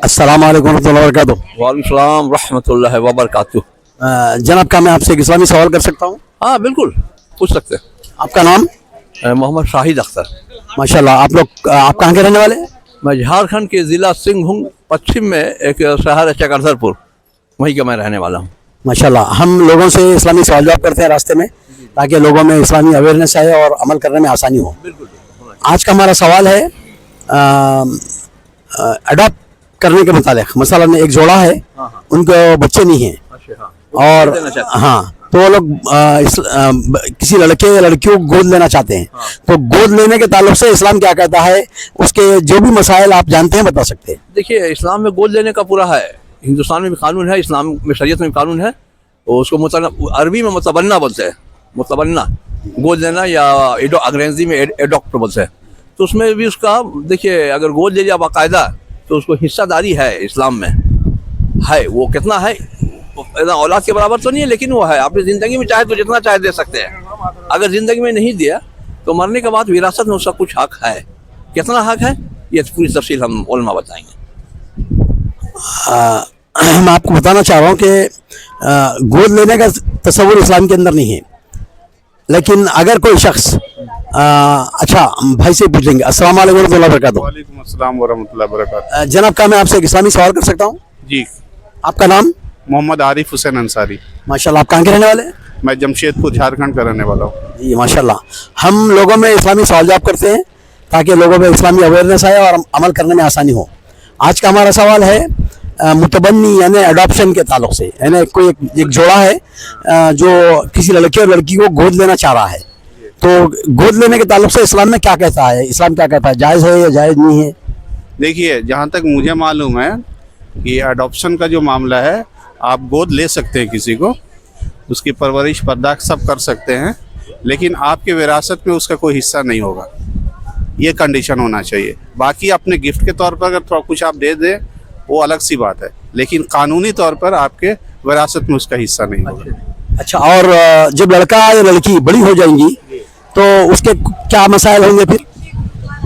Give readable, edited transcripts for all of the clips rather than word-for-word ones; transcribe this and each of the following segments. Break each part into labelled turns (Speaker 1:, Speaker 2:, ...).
Speaker 1: अस्सलाम वालेकुम रहमतुल्लाहि व बरकातुहू।
Speaker 2: वालेकुम सलाम रहमतुल्लाहि व बरकातुहू।
Speaker 1: जनाब, क्या मैं आपसे एक इस्लामी सवाल कर सकता हूँ?
Speaker 2: हाँ बिल्कुल, पूछ सकते हैं।
Speaker 1: आपका नाम?
Speaker 2: मोहम्मद शाहिद अख्तर।
Speaker 1: माशाल्लाह। आप कहाँ के रहने वाले हैं?
Speaker 2: मैं झारखंड के ज़िला सिंहभूम पश्चिम में एक शहर है चक्रधरपुर, वहीं का मैं रहने वाला हूँ।
Speaker 1: माशाल्लाह। हम लोगों से इस्लामी सवाल जवाब करते हैं रास्ते में, ताकि लोगों में इस्लामी अवेयरनेस आए और अमल करने में आसानी हो। आज का हमारा सवाल है अडॉप्ट करने के मुतालिक। मसलन एक जोड़ा है, उनको बच्चे नहीं हैं, और हाँ, तो वो लोग किसी लड़के या लड़की को गोद लेना चाहते हैं। तो गोद लेने के ताल्लुक से इस्लाम क्या कहता है, उसके जो भी मसाइल आप जानते हैं बता सकते हैं?
Speaker 2: देखिए, इस्लाम में गोद लेने का पूरा है, हिंदुस्तान में भी कानून है, इस्लाम में शरीयत में भी कानून है। उसको अरबी में मुतबन्ना बोलते हैं, मुतबन्ना गोद लेना, या अंग्रेजी में एडॉप्ट बोलते हैं। तो उसमें भी उसका देखिए, अगर गोद ले लिया बाकायदा तो उसको हिस्सादारी है इस्लाम में, है। वो कितना है, औलाद के बराबर तो नहीं है, लेकिन वो है। आपने ज़िंदगी में चाहे तो जितना चाहे दे सकते हैं। अगर ज़िंदगी में नहीं दिया तो मरने के बाद विरासत में उसका कुछ हक है। कितना हक है, ये पूरी तफसील हम उलमा बताएंगे।
Speaker 1: मैं आपको बताना चाह रहा हूँ कि गोद लेने का तस्वुर इस्लाम के अंदर नहीं है, लेकिन अगर कोई शख्स अच्छा, भाई से पूछ लेंगे। अस्सलाम वालेकुम रहमतुल्लाहि व बरकातुहू।
Speaker 3: वालेकुम अस्सलाम वरहमतुल्लाहि वबरकातुहू।
Speaker 1: जनाब, क्या मैं आपसे एक इस्लामी सवाल कर सकता हूँ?
Speaker 3: जी,
Speaker 1: आपका नाम?
Speaker 3: मोहम्मद आरिफ हुसैन अंसारी।
Speaker 1: माशाल्लाह। आप कहाँ के रहने वाले हैं?
Speaker 3: मैं जमशेदपुर झारखंड का रहने वाला हूँ।
Speaker 1: जी माशाल्लाह। हम लोगों में इस्लामी सवाल जवाब करते हैं ताकि लोगों में इस्लामी अवेयरनेस आए और अमल करने में आसानी हो। आज का हमारा सवाल है मुतबन्नी यानी अडॉप्शन के ताल्लुक से। यानी कोई एक जोड़ा है जो किसी लड़के और लड़की को गोद लेना चाह रहा है। तो गोद लेने के ताल्लुक से इस्लाम में क्या कहता है, इस्लाम क्या कहता है, जायज़ है या जायज़ नहीं है?
Speaker 3: देखिए, जहाँ तक मुझे मालूम है कि अडॉप्शन का जो मामला है, आप गोद ले सकते हैं किसी को, उसकी परवरिश पर्दाख सब कर सकते हैं, लेकिन आपके विरासत में उसका कोई हिस्सा नहीं होगा। ये कंडीशन होना चाहिए। बाकी अपने गिफ्ट के तौर पर अगर थोड़ा कुछ आप दे दें, वो अलग सी बात है, लेकिन कानूनी तौर पर आपके विरासत में उसका हिस्सा नहीं होगा।
Speaker 1: अच्छा, और जब लड़का या लड़की बड़ी हो जाएंगी तो उसके क्या मसाइल होंगे फिर?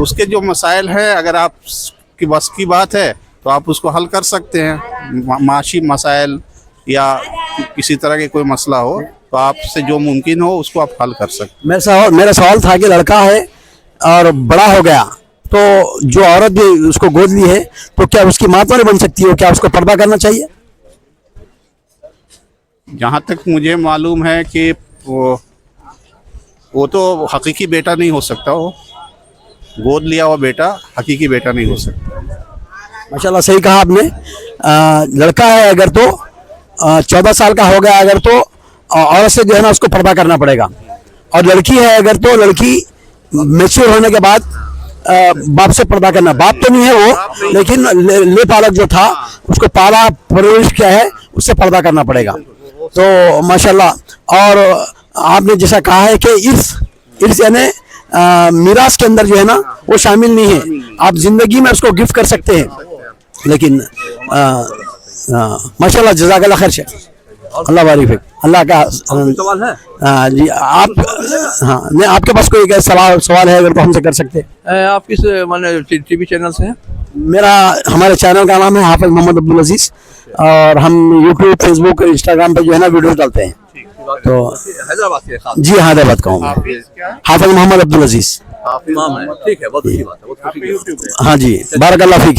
Speaker 3: उसके जो मसाइल हैं, अगर आप की बस की बात है तो आप उसको हल कर सकते हैं। माशी मसाइल या किसी तरह के कोई मसला हो तो आपसे जो मुमकिन हो उसको आप हल कर सकते हैं।
Speaker 1: मेरा सवाल था कि लड़का है और बड़ा हो गया, तो जो औरत भी उसको गोद ली है, तो क्या उसकी माँ तो नहीं बन सकती हो? क्या उसको पर्दा करना चाहिए?
Speaker 3: जहाँ तक मुझे मालूम है कि वो तो हकीकी बेटा नहीं हो सकता, वो गोद लिया हुआ बेटा हकीकी बेटा नहीं हो सकता।
Speaker 1: माशाल्लाह, सही कहा आपने। लड़का है अगर तो 14 साल का हो गया अगर, तो औरत से जो है ना उसको पर्दा करना पड़ेगा। और लड़की है अगर, तो लड़की मैच्योर होने के बाद बाप से पर्दा करना। बाप तो नहीं है वो, लेकिन ले पालक जो था उसको पाला परवरिश किया है, उससे पर्दा करना पड़ेगा। तो माशाल्लाह। और आपने जैसा कहा है कि इर्स यानी मीरास के अंदर जो है ना वो शामिल नहीं है। आप जिंदगी में उसको गिफ्ट कर सकते हैं, लेकिन माशाल्लाह, जज़ाकल्लाह खैर शेख, अल्लाह बारिक फिक। अल्लाह का
Speaker 2: सवाल है?
Speaker 1: जी, आप हाँ, नहीं, आपके पास कोई सवाल है अगर तो हमसे कर सकते हैं।
Speaker 2: आप किस माने टीवी चैनल से हैं?
Speaker 1: हमारे चैनल का नाम है हाफिज मोहम्मद अब्दुल अजीज, और हम यूट्यूब, फेसबुक, इंस्टाग्राम पे जो है ना वीडियो डालते हैं। तो
Speaker 2: हैदराबाद से?
Speaker 1: जी, हैदराबाद का हूँ। हाफिज मोहम्मद अब्दुल अजीज।
Speaker 2: ठीक है, बहुत अच्छी बात है, बहुत खुशी की बात है।
Speaker 1: हाँ जी, बारक अल्लाह फीक।